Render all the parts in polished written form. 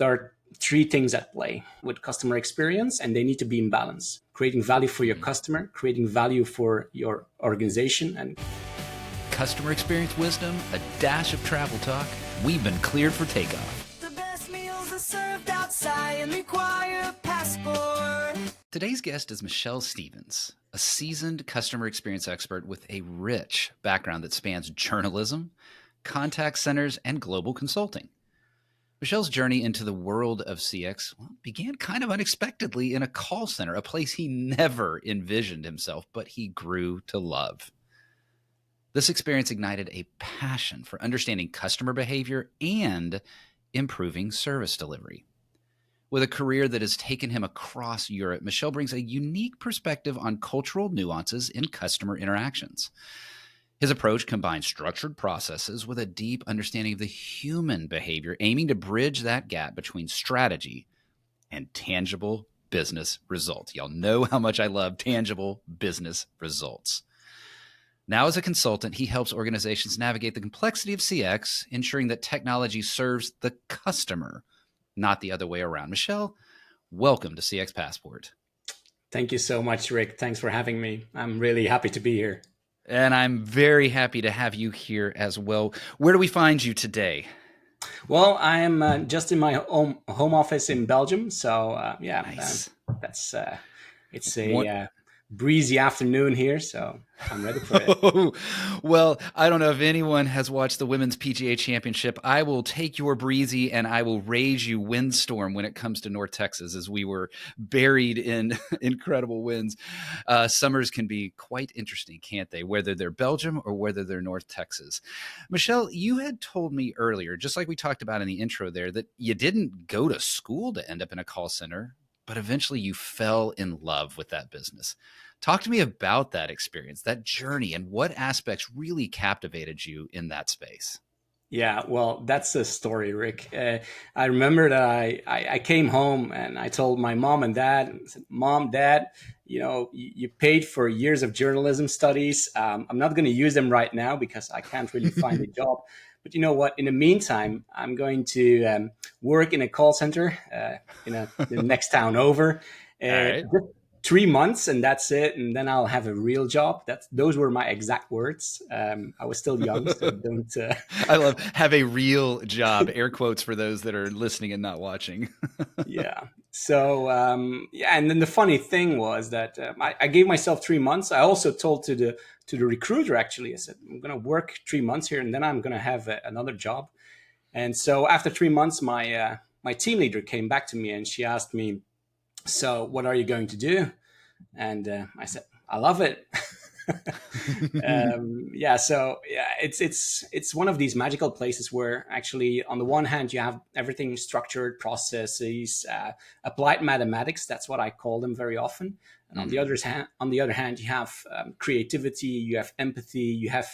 there are three things at play with customer experience, and they need to be in balance. Creating value for your customer, creating value for your organization, and customer experience wisdom, a dash of travel talk. We've been cleared for takeoff. The best meals are served outside and require a passport. Today's guest is Michel Stevens, a seasoned customer experience expert with a rich background that spans journalism, contact centers, and global consulting. Michel's journey into the world of CX began kind of unexpectedly in a call center, a place he never envisioned himself, but he grew to love. This experience ignited a passion for understanding customer behavior and improving service delivery. With a career that has taken him across Europe, Michel brings a unique perspective on cultural nuances in customer interactions. His approach combines structured processes with a deep understanding of the human behavior, aiming to bridge that gap between strategy and tangible business results. Y'all know how much I love tangible business results. Now, as a consultant, he helps organizations navigate the complexity of CX, ensuring that technology serves the customer, not the other way around. Michel, welcome to CX Passport. Thank you so much, Rick. Thanks for having me. I'm really happy to be here. And I'm very happy to have you here as well. Where do we find you today? Well, I am just in my home office in Belgium. So Nice. It's a breezy afternoon here, so I'm ready for it. Well, I don't know if anyone has watched the Women's PGA Championship. I will take your breezy and I will raise you windstorm when it comes to North Texas, as we were buried in incredible winds. Summers can be quite interesting, can't they? Whether they're Belgium or whether they're North Texas. Michel, you had told me earlier, just like we talked about in the intro there, that you didn't go to school to end up in a call center, but eventually you fell in love with that business. Talk to me about that experience, that journey, and what aspects really captivated you in that space. Yeah, well, that's the story, Rick. I remember that I came home and I told my mom and dad, I said, Mom, Dad, you paid for years of journalism studies. I'm not going to use them right now because I can't really find a job. But you know what? In the meantime, I'm going to work in a call center in the next town over. Right. 3 months, and that's it. And then I'll have a real job. Those were my exact words. I was still young, so don't. I love have a real job. Air quotes for those that are listening and not watching. Yeah. So and then the funny thing was that I gave myself 3 months. I also told to the recruiter, actually, I said, I'm going to work 3 months here and then I'm going to have another job. And so after 3 months, my team leader came back to me and she asked me, so what are you going to do? And I said, I love it. It's one of these magical places where actually on the one hand, you have everything structured, processes, applied mathematics. That's what I call them very often. And on the other hand, you have creativity, you have empathy, you have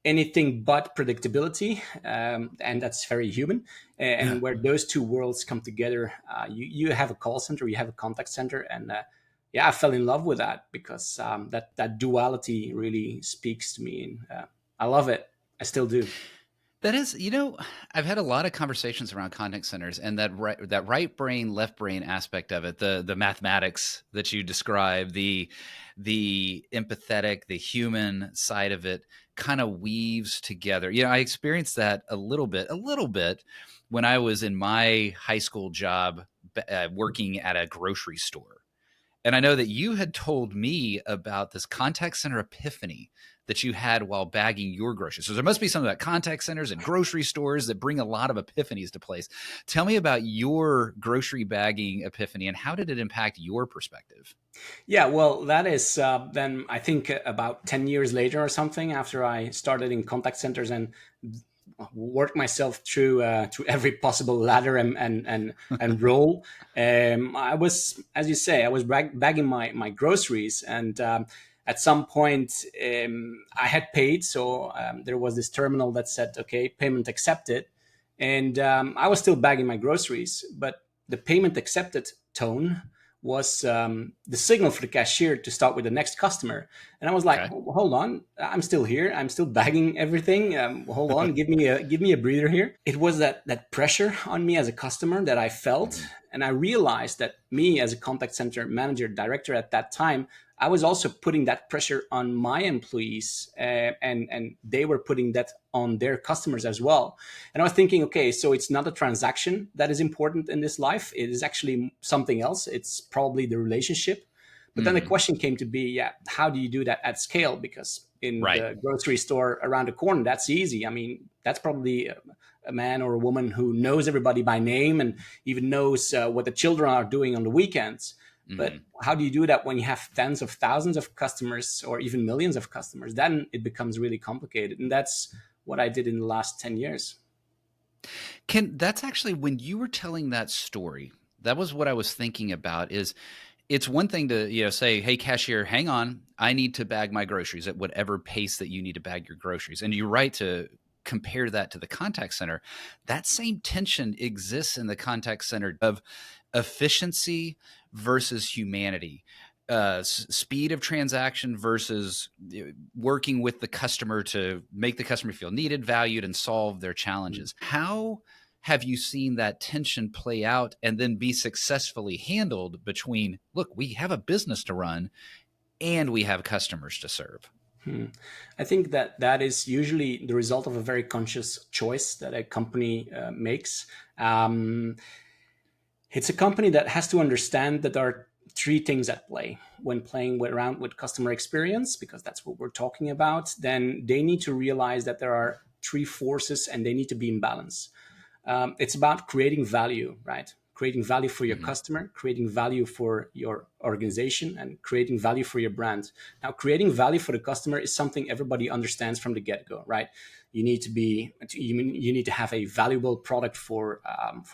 anything but predictability, and that's very human. And where those two worlds come together, you have a call center, you have a contact center, and I fell in love with that because that duality really speaks to me, and I love it. I still do. That is, I've had a lot of conversations around contact centers, and that right brain, left brain aspect of it, the mathematics that you describe, the empathetic, the human side of it kind of weaves together. I experienced that a little bit when I was in my high school job working at a grocery store. And I know that you had told me about this contact center epiphany that you had while bagging your groceries. So there must be some of that contact centers and grocery stores that bring a lot of epiphanies to place. Tell me about your grocery bagging epiphany and how did it impact your perspective? Yeah, well, that is then I think about 10 years later or something, after I started in contact centers and worked myself through every possible ladder and role. I was, as you say, I was bagging my groceries, and at some point I had paid, so there was this terminal that said, "Okay, payment accepted," and I was still bagging my groceries, but the payment accepted tone was the signal for the cashier to start with the next customer. And I was like, Okay. hold on, I'm still here. I'm still bagging everything. Hold on, give me a breather here. It was that pressure on me as a customer that I felt. And I realized that me as a contact center manager, director at that time, I was also putting that pressure on my employees, and they were putting that on their customers as well. And I was thinking, okay, so it's not a transaction that is important in this life. It is actually something else. It's probably the relationship. But then the question came to be, yeah, how do you do that at scale? Because in Right. the grocery store around the corner, that's easy. I mean, that's probably a man or a woman who knows everybody by name and even knows what the children are doing on the weekends. But how do you do that when you have tens of thousands of customers or even millions of customers? Then it becomes really complicated. And that's what I did in the last 10 years. That's actually, when you were telling that story, that was what I was thinking about. Is it's one thing to, say, hey, cashier, hang on, I need to bag my groceries at whatever pace that you need to bag your groceries. And you're right to compare that to the contact center. That same tension exists in the contact center of efficiency versus humanity, speed of transaction versus working with the customer to make the customer feel needed, valued, and solve their challenges. How have you seen that tension play out and then be successfully handled between, look, we have a business to run and we have customers to serve? I think that is usually the result of a very conscious choice that a company makes. It's a company that has to understand that there are three things at play when playing around with customer experience, because that's what we're talking about. Then they need to realize that there are three forces and they need to be in balance. It's about creating value, right? Creating value for your customer, creating value for your organization, and creating value for your brand. Now, creating value for the customer is something everybody understands from the get-go, right? You need to have a valuable product for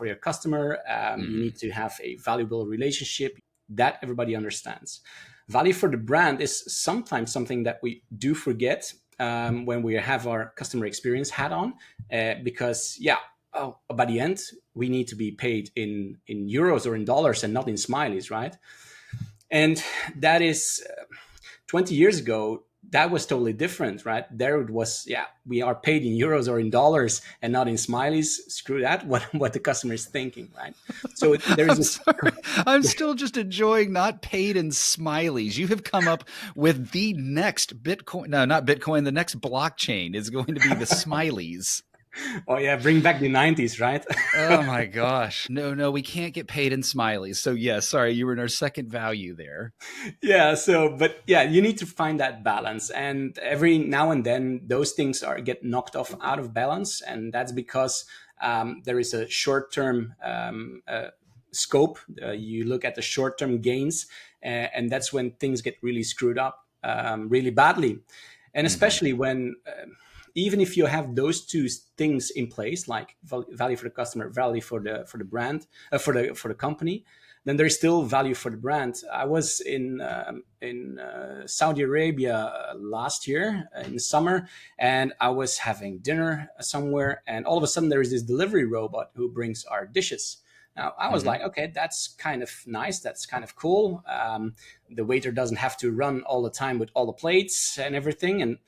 your customer. You need to have a valuable relationship that everybody understands. Value for the brand is sometimes something that we do forget when we have our customer experience hat on, because by the end we need to be paid in euros or in dollars and not in smileys, right? And that is 20 years ago, that was totally different, right? There it was, we are paid in euros or in dollars and not in smileys. Screw that, what the customer is thinking, right? So there is this. I'm still just enjoying not paid in smileys. You have come up with the next Bitcoin. No, not Bitcoin. The next blockchain is going to be the smileys. Oh yeah, bring back the 90s, right? Oh my gosh. No, we can't get paid in smileys. So yeah, sorry, you were in our second value there. You need to find that balance. And every now and then those things get knocked off out of balance. And that's because there is a short-term scope. You look at the short-term gains, and that's when things get really screwed up really badly. And especially when even if you have those two things in place, like value for the customer, value for the brand, for the company, then there's still value for the brand. I was in Saudi Arabia last year in the summer, and I was having dinner somewhere, and all of a sudden there is this delivery robot who brings our dishes. Now, I was like, okay, that's kind of nice. That's kind of cool. The waiter doesn't have to run all the time with all the plates and everything. And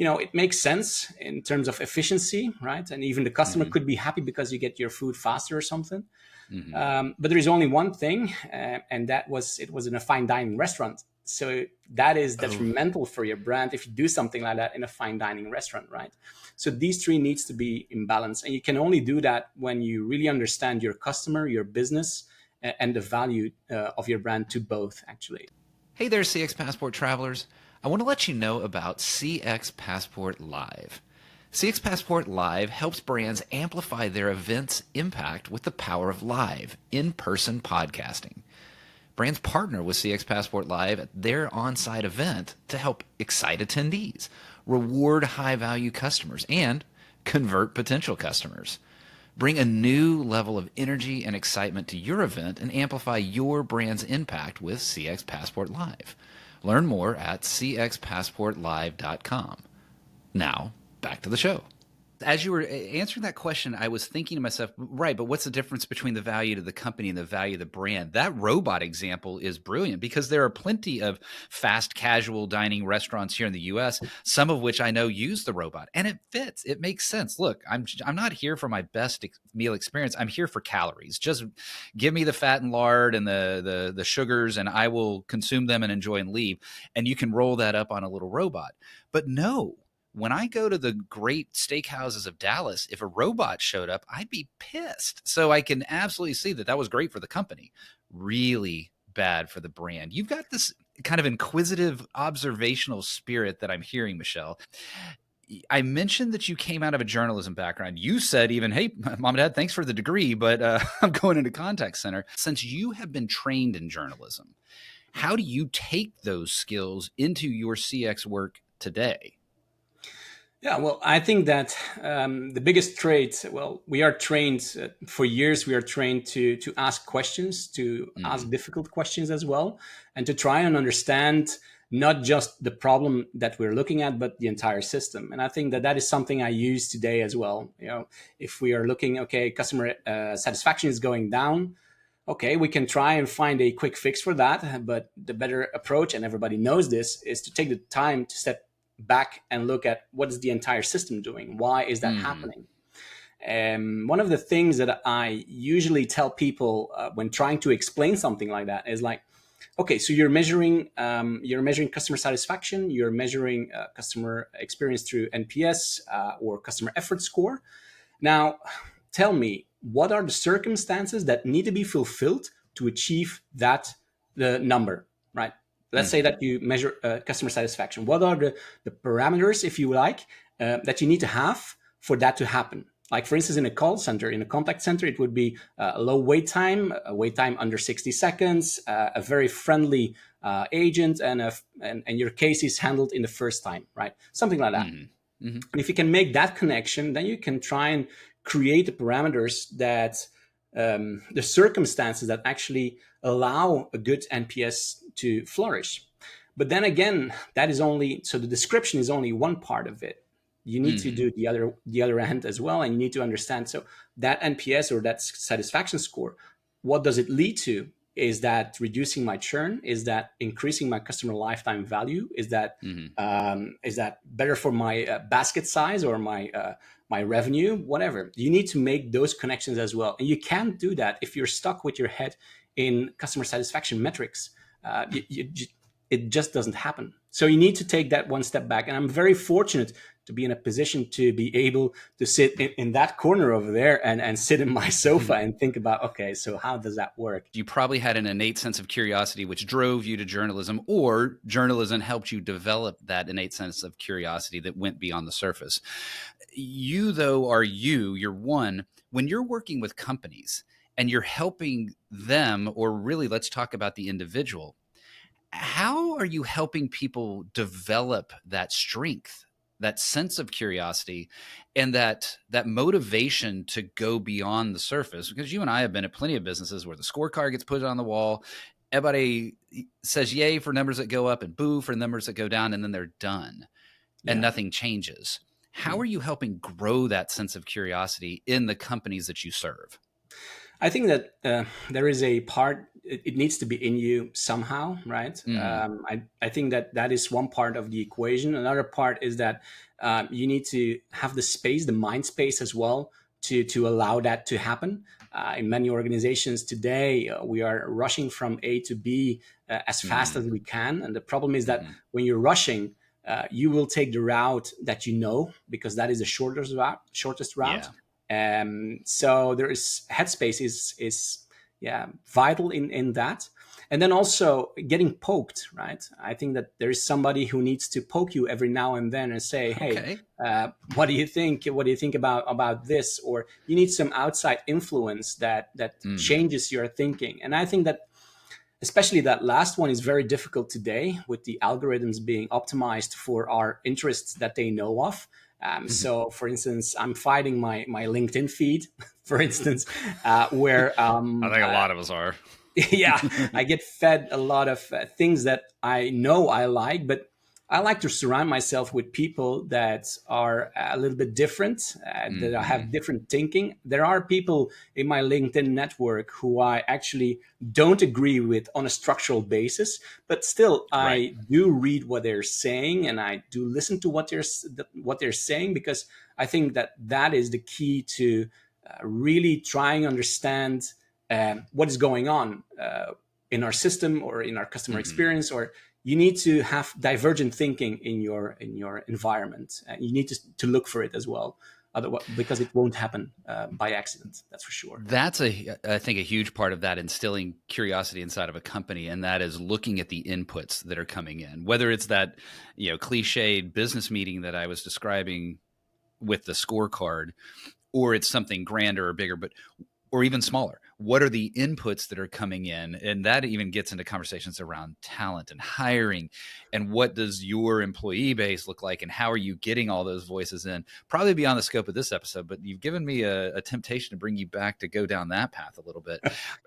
it makes sense in terms of efficiency, right? And even the customer could be happy because you get your food faster or something. But there is only one thing, and it was in a fine dining restaurant. So that is detrimental for your brand if you do something like that in a fine dining restaurant, right? So these three needs to be in balance. And you can only do that when you really understand your customer, your business, and the value of your brand to both, actually. Hey there, CX Passport travelers. I want to let you know about CX Passport Live. CX Passport Live helps brands amplify their event's impact with the power of live, in-person podcasting. Brands partner with CX Passport Live at their on-site event to help excite attendees, reward high-value customers, and convert potential customers. Bring a new level of energy and excitement to your event and amplify your brand's impact with CX Passport Live. Learn more at cxpassportlive.com. Now, back to the show. As you were answering that question, I was thinking to myself, right, but what's the difference between the value to the company and the value of the brand? That robot example is brilliant because there are plenty of fast casual dining restaurants here in the US, some of which I know use the robot, and it fits. It makes sense. Look, I'm not here for my best meal experience. I'm here for calories. Just give me the fat and lard and the sugars, and I will consume them and enjoy and leave. And you can roll that up on a little robot. But no, when I go to the great steakhouses of Dallas, if a robot showed up, I'd be pissed. So I can absolutely see that was great for the company, really bad for the brand. You've got this kind of inquisitive, observational spirit that I'm hearing, Michel. I mentioned that you came out of a journalism background. You said even, hey, mom and dad, thanks for the degree, but I'm going into contact center. Since you have been trained in journalism, how do you take those skills into your CX work today? Yeah, well, I think that the biggest trait, well, we are trained for years. We are trained to ask questions, to ask difficult questions as well, and to try and understand not just the problem that we're looking at, but the entire system. And I think that is something I use today as well. If we are looking, okay, customer satisfaction is going down. Okay, we can try and find a quick fix for that, but the better approach, and everybody knows this, is to take the time to step back and look at what is the entire system doing? Why is that happening? One of the things that I usually tell people when trying to explain something like that is like, okay, so you're measuring customer satisfaction, you're measuring customer experience through NPS or customer effort score. Now, tell me, what are the circumstances that need to be fulfilled to achieve the number, right? Let's say that you measure customer satisfaction. What are the parameters, if you like, that you need to have for that to happen? Like, for instance, in a call center, in a contact center, it would be a low wait time, a wait time under 60 seconds, a very friendly agent, and your case is handled in the first time, right? Something like that. And if you can make that connection, then you can try and create the parameters that the circumstances that actually allow a good NPS to flourish. But then again, that is only, so the description is only one part of it. You need to do the other end as well, and you need to understand. So that NPS or that satisfaction score, what does it lead to? Is that reducing my churn? Is that increasing my customer lifetime value? Is that better for my basket size or my revenue? Whatever. You need to make those connections as well, and you can't do that if you're stuck with your head in customer satisfaction metrics. It just doesn't happen. So you need to take that one step back. And I'm very fortunate to be in a position to be able to sit in that corner over there and sit in my sofa and think about, okay, so how does that work? You probably had an innate sense of curiosity, which drove you to journalism, or journalism helped you develop that innate sense of curiosity that went beyond the surface. You, though, you're one, when you're working with companies and you're helping them, or really, let's talk about the individual. How are you helping people develop that strength, that sense of curiosity, and that motivation to go beyond the surface? Because you and I have been at plenty of businesses where the scorecard gets put on the wall. Everybody says yay for numbers that go up and boo for numbers that go down, and then they're done and nothing changes. How are you helping grow that sense of curiosity in the companies that you serve? I think that there is a part, it needs to be in you somehow, right? I think that is one part of the equation. Another part is that you need to have the space, the mind space as well, to allow that to happen. In many organizations today, we are rushing from A to B as fast as we can. And the problem is that when you're rushing, you will take the route that you know, because that is the shortest route. So there is headspace is vital in that. And then also getting poked, right? I think that there is somebody who needs to poke you every now and then and say, hey, what do you think? What do you think about this? Or you need some outside influence that changes your thinking. And I think that especially that last one is very difficult today with the algorithms being optimized for our interests that they know of. So, for instance, I'm fighting my LinkedIn feed, for instance, where I think a lot of us are. I get fed a lot of things that I know I like, but I like to surround myself with people that are a little bit different, that Mm-hmm. have different thinking. There are people in my LinkedIn network who I actually don't agree with on a structural basis, but still Right. I do read what they're saying and I do listen to what they're saying, because I think that that is the key to really trying to understand what is going on in our system or in our customer Mm-hmm. experience. Or you need to have divergent thinking in your environment, and you need to look for it as well, otherwise, because it won't happen by accident, that's for sure. That's I think a huge part of that instilling curiosity inside of a company, and that is looking at the inputs that are coming in, whether it's that, cliched business meeting that I was describing with the scorecard, or it's something grander or bigger, or even smaller. What are the inputs that are coming in? And that even gets into conversations around talent and hiring, and what does your employee base look like, and how are you getting all those voices in? Probably beyond the scope of this episode, but you've given me a temptation to bring you back to go down that path a little bit.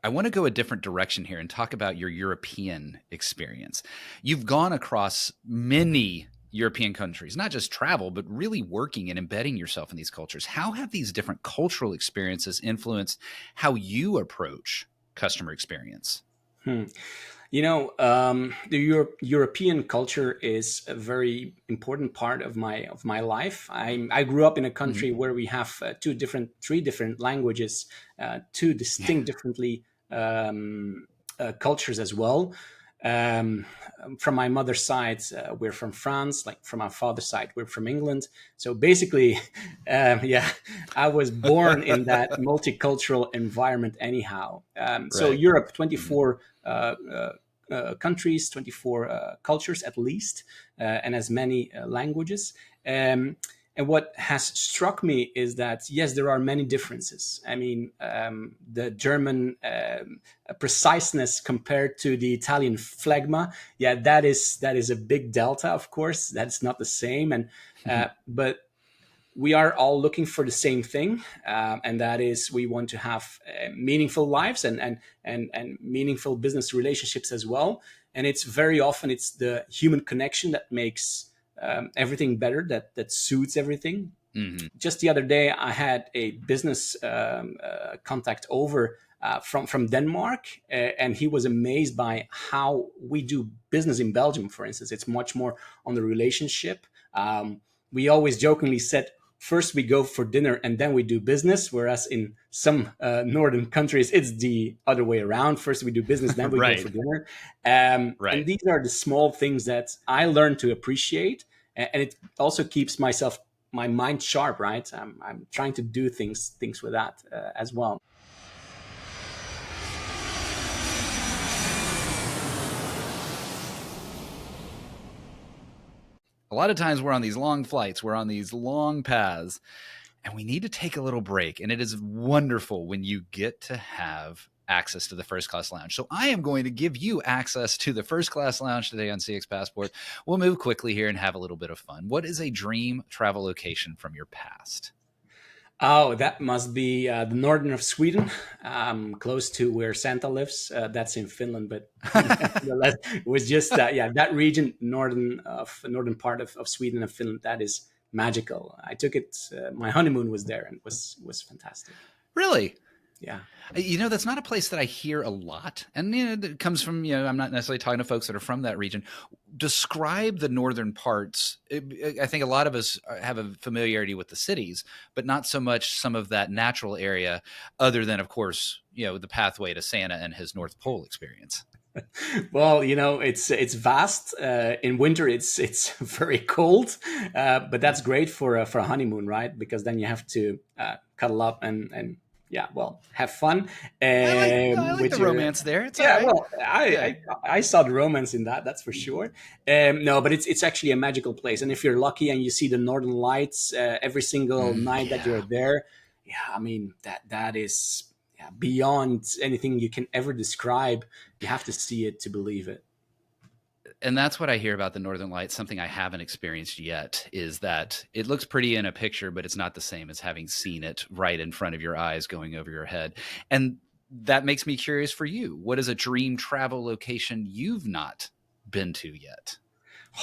I want to go a different direction here and talk about your European experience. You've gone across many European countries, not just travel, but really working and embedding yourself in these cultures. How have these different cultural experiences influenced how you approach customer experience? Hmm. The European culture is a very important part of my life. I grew up in a Mm-hmm. country where we have three different languages, two Yeah. distinct differently cultures as well. Um, from my mother's side, we're from France. Like from our father's side, we're from England. So basically, yeah, I was born in that multicultural environment anyhow. So Right. Europe, Mm-hmm. 24 countries, 24 cultures at least, and as many languages. And what has struck me is that, yes, there are many differences. I mean, the German preciseness compared to the Italian phlegma, yeah, that is a big delta, of course. That's not the same. But we are all looking for the same thing, and that is we want to have meaningful lives and meaningful business relationships as well. And it's very often it's the human connection that makes everything better, that suits everything. Mm-hmm. Just the other day, I had a business contact over from Denmark, and he was amazed by how we do business in Belgium. For instance, it's much more on the relationship. We always jokingly said, first we go for dinner and then we do business, whereas in some northern countries it's the other way around. First we do business, then we go for Right. dinner. And Right. these are the small things that I learned to appreciate, and it also keeps my mind sharp, right? I'm trying to do things with that as well. A lot of times we're on these long flights, we're on these long paths, and we need to take a little break. And it is wonderful when you get to have access to the first class lounge. So I am going to give you access to the first class lounge today on CX Passport. We'll move quickly here and have a little bit of fun. What is a dream travel location from your past? Oh, that must be the northern of Sweden, close to where Santa lives. That's in Finland, but nevertheless, it was just yeah, that region, northern part of Sweden and Finland. That is magical. I took it. My honeymoon was there, and was fantastic. Really? Yeah. That's not a place that I hear a lot. And it comes from, I'm not necessarily talking to folks that are from that region. Describe the northern parts. I think a lot of us have a familiarity with the cities, but not so much some of that natural area, other than, of course, the pathway to Santa and his North Pole experience. Well, it's vast. In winter, it's very cold, but that's great for a honeymoon, right? Because then you have to cuddle up and yeah, well, have fun I like the with your. romance there. It's all Yeah, right. well, Yeah. I saw the romance in that. That's for sure. No, but it's actually a magical place, and if you're lucky and you see the Northern Lights every single night that you're Yeah. there, yeah, I mean that is, yeah, beyond anything you can ever describe. You have to see it to believe it. And that's what I hear about the Northern Lights. Something I haven't experienced yet is that it looks pretty in a picture, but it's not the same as having seen it right in front of your eyes going over your head. And that makes me curious for you. What is a dream travel location you've not been to yet?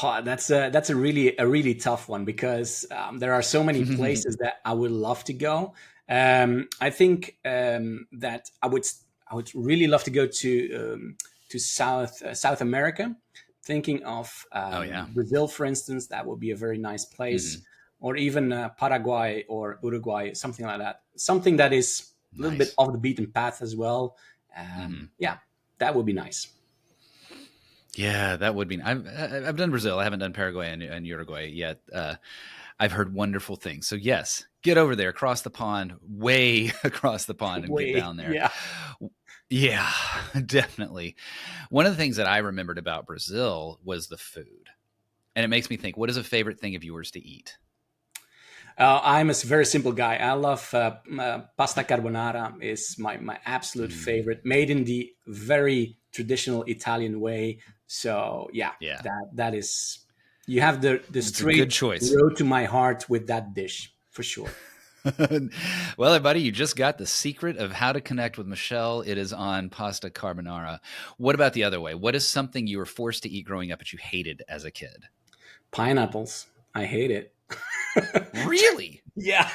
Oh, that's a really tough one because there are so many places that I would love to go. I think that I would really love to go to South America. Thinking of Oh yeah. Brazil, for instance, that would be a very nice place, Hmm. or even Paraguay or Uruguay, something like that. Something that is a little bit Nice. off the beaten path as well. Hmm. Yeah, that would be nice. Yeah, that would be. I've done Brazil. I haven't done Paraguay and Uruguay yet. I've heard wonderful things. So yes, get over there, across the pond, way across the pond, and get Way, down there. yeah. Yeah, definitely. One of the things that I remembered about Brazil was the food, and it makes me think: what is a favorite thing of yours to eat? I'm a very simple guy. I love pasta carbonara. Is my absolute Mm, favorite, made in the very traditional Italian way. So yeah, yeah, that is, you have the it's a good straight choice. road to my heart with that dish for sure. Well, everybody, you just got the secret of how to connect with Michelle. It is on pasta carbonara. What about the other way? What is something you were forced to eat growing up that you hated as a kid? Pineapples, I hate it. Really? Yeah,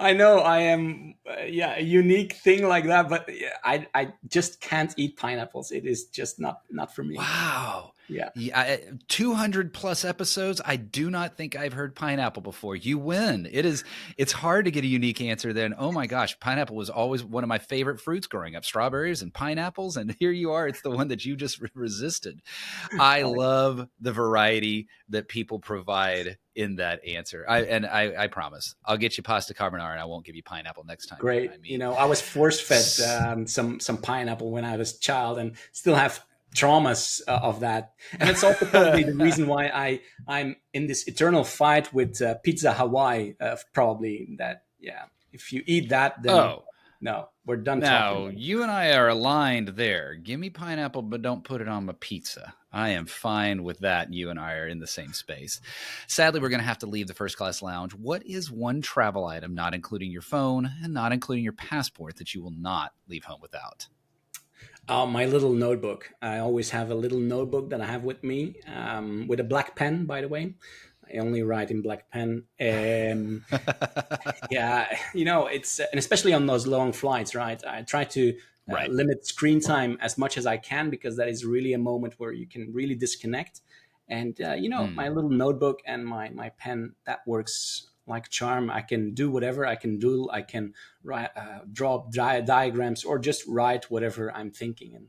I know I am. Yeah, a unique thing like that, but yeah, I just can't eat pineapples. It is just not for me. Wow. Yeah, Yeah, 200 plus episodes. I do not think I've heard pineapple before. You win. It's hard to get a unique answer then. Oh my gosh, pineapple was always one of my favorite fruits growing up, strawberries and pineapples. And here you are. It's the one that you just resisted. I love the variety that people provide in that answer. I promise I'll get you pasta carbonara and I won't give you pineapple next time you and I great. meet. I was force fed S- some pineapple when I was a child, and still have traumas of that. And it's also probably the reason why I'm in this eternal fight with Pizza Hawaii. Probably that. Yeah, if you eat that, then oh, no, we're done talking now, about it. you and I are aligned there. Give me pineapple, but don't put it on my pizza. I am fine with that. You and I are in the same space. Sadly, we're going to have to leave the first class lounge. What is one travel item, not including your phone and not including your passport, that you will not leave home without? My little notebook. I always have a little notebook that I have with me, with a black pen, by the way. I only write in black pen. Yeah, it's, and especially on those long flights, right? I try to Right. limit screen time as much as I can, because that is really a moment where you can really disconnect. And my Mm. little notebook and my pen, that works like a charm. I can do whatever I can do. I can write, draw diagrams, or just write whatever I'm thinking, and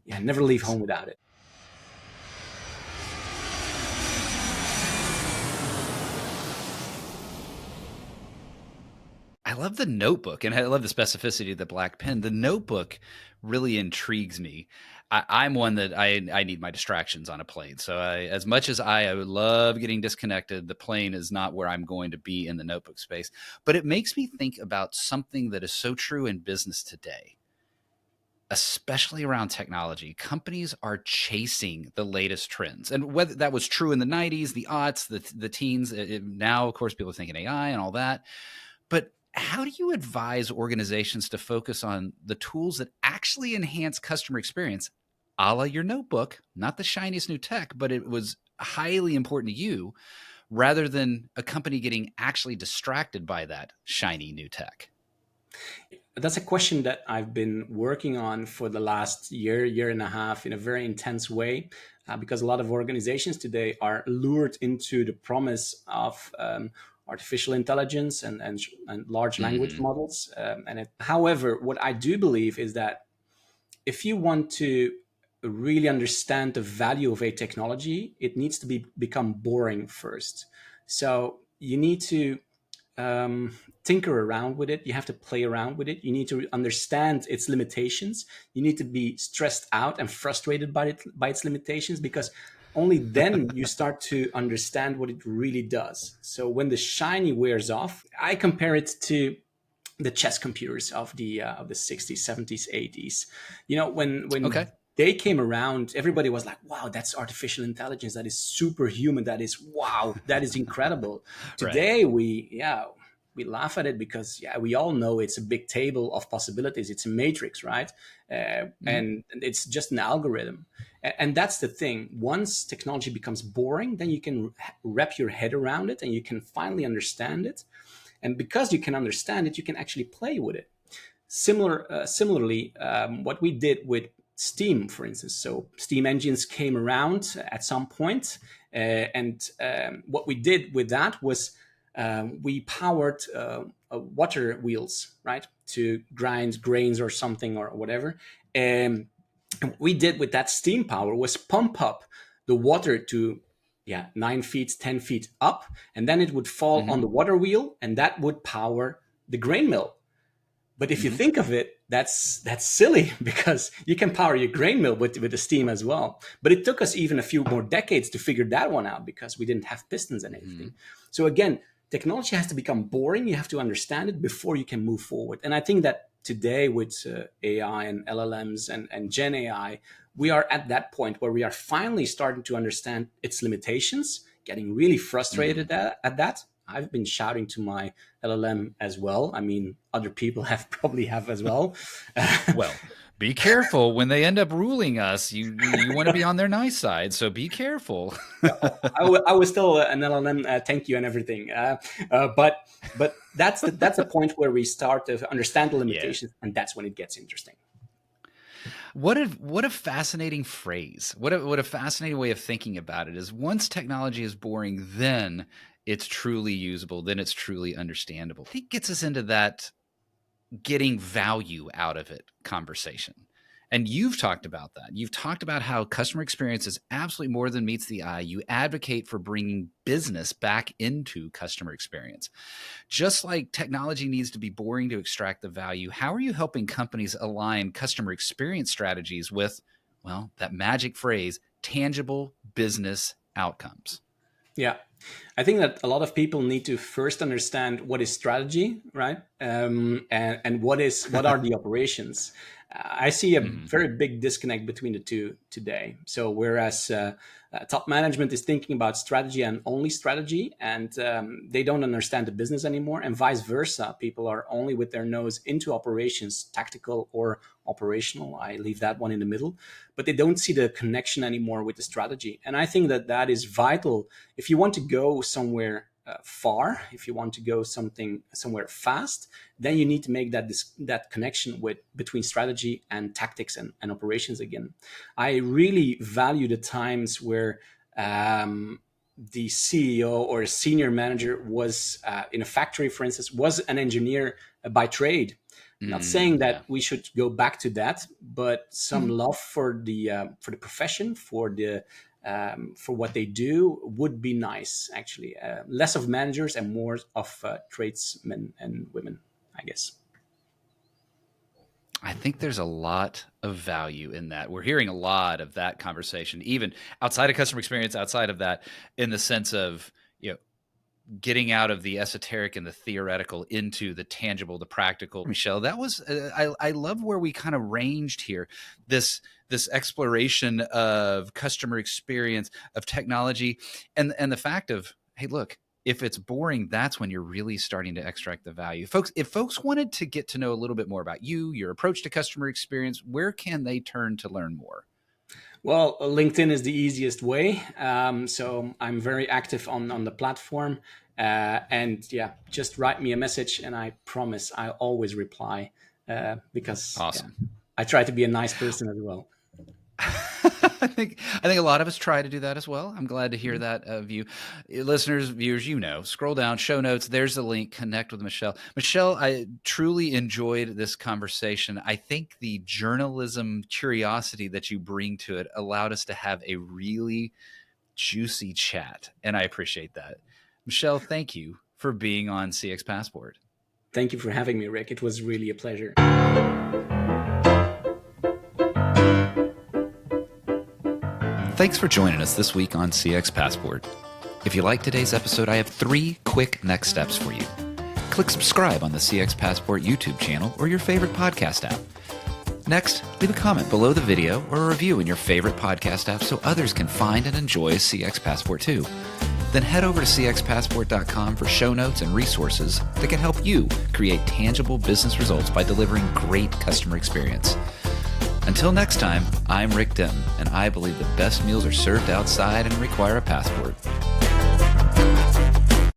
yeah, never leave home without it. I love the notebook and I love the specificity of the black pen. The notebook really intrigues me. I'm one that I need my distractions on a plane. So as much as I would love getting disconnected, the plane is not where I'm going to be in the notebook space. But it makes me think about something that is so true in business today, especially around technology. Companies are chasing the latest trends. And whether that was true in the 90s, the aughts, the teens, now, of course, people are thinking AI and all that. But how do you advise organizations to focus on the tools that actually enhance customer experience, a la your notebook, not the shiniest new tech, but it was highly important to you, rather than a company getting actually distracted by that shiny new tech? That's a question that I've been working on for the last year and a half, in a very intense way, because a lot of organizations today are lured into the promise of artificial intelligence and large language Hmm. models. However, what I do believe is that if you want to really understand the value of a technology, it needs to become boring first. So you need to tinker around with it. You have to play around with it. You need to understand its limitations. You need to be stressed out and frustrated by its limitations, because only then you start to understand what it really does. So when the shiny wears off, I compare it to the chess computers of the 60s, 70s, 80s. When Okay. they came around, everybody was like, wow, that's artificial intelligence, that is superhuman, that is, wow, that is incredible. Right. Today we, yeah, we laugh at it because we all know it's a big table of possibilities. It's a matrix, right? And it's just an algorithm. And that's the thing. Once technology becomes boring, then you can wrap your head around it and you can finally understand it. And because you can understand it, you can actually play with it. Similarly, what we did with Steam, for instance. So steam engines came around at some point, and what we did with that was we powered water wheels, right, to grind grains or something or whatever. And what we did with that steam power was pump up the water to 9 feet, 10 feet up, and then it would fall on the water wheel, and that would power the grain mill. But if you think of it, that's silly, because you can power your grain mill with the steam as well. But it took us even a few more decades to figure that one out because we didn't have pistons and anything. So again, technology has to become boring. You have to understand it before you can move forward. And I think that today with AI and LLMs and Gen AI, we are at that point where we are finally starting to understand its limitations, getting really frustrated at that. I've been shouting to my LLM as well. I mean, other people probably have as well. Well, be careful when they end up ruling us. You want to be on their nice side, so be careful. I was still an LLM, thank you and everything. But that's the point where we start to understand the limitations, and that's when it gets interesting. What a fascinating phrase. What a fascinating way of thinking about it is, once technology is boring, then it's truly usable, then it's truly understandable. I think it gets us into that getting value out of it conversation. And you've talked about that. You've talked about how customer experience is absolutely more than meets the eye. You advocate for bringing business back into customer experience. Just like technology needs to be boring to extract the value, how are you helping companies align customer experience strategies with, well, that magic phrase, tangible business outcomes? Yeah, I think that a lot of people need to first understand what is strategy, right? And what are the operations. I see a very big disconnect between the two today. So whereas top management is thinking about strategy and only strategy, and they don't understand the business anymore, and vice versa, people are only with their nose into operations, tactical or operational. I leave that one in the middle, but they don't see the connection anymore with the strategy. And I think that that is vital if you want to go somewhere far. If you want to go somewhere fast, then you need to make that connection between strategy and tactics and operations again. I really value the times where the CEO or a senior manager was in a factory, for instance, was an engineer by trade. Not saying that we should go back to that, but some love for the profession, for what they do would be nice, actually. Less of managers and more of tradesmen and women, I guess. I think there's a lot of value in that. We're hearing a lot of that conversation, even outside of customer experience, outside of that, in the sense of, getting out of the esoteric and the theoretical into the tangible, the practical. Michel, that was, I love where we kind of ranged here, this exploration of customer experience, of technology, and the fact of, hey, look, if it's boring, that's when you're really starting to extract the value. Folks, if folks wanted to get to know a little bit more about you, your approach to customer experience, where can they turn to learn more? Well, LinkedIn is the easiest way. So I'm very active on the platform. And just write me a message and I promise I'll always reply because awesome. I try to be a nice person as well. I think a lot of us try to do that as well. I'm glad to hear that of you. Listeners, viewers, scroll down, show notes. There's the link. Connect with Michel. Michel, I truly enjoyed this conversation. I think the journalism curiosity that you bring to it allowed us to have a really juicy chat, and I appreciate that. Michel, thank you for being on CX Passport. Thank you for having me, Rick. It was really a pleasure. Thanks for joining us this week on CX Passport. If you like today's episode, I have 3 quick next steps for you. Click subscribe on the CX Passport YouTube channel or your favorite podcast app. Next, leave a comment below the video or a review in your favorite podcast app so others can find and enjoy CX Passport too. Then head over to cxpassport.com for show notes and resources that can help you create tangible business results by delivering great customer experience. Until next time, I'm Rick Denton, and I believe the best meals are served outside and require a passport.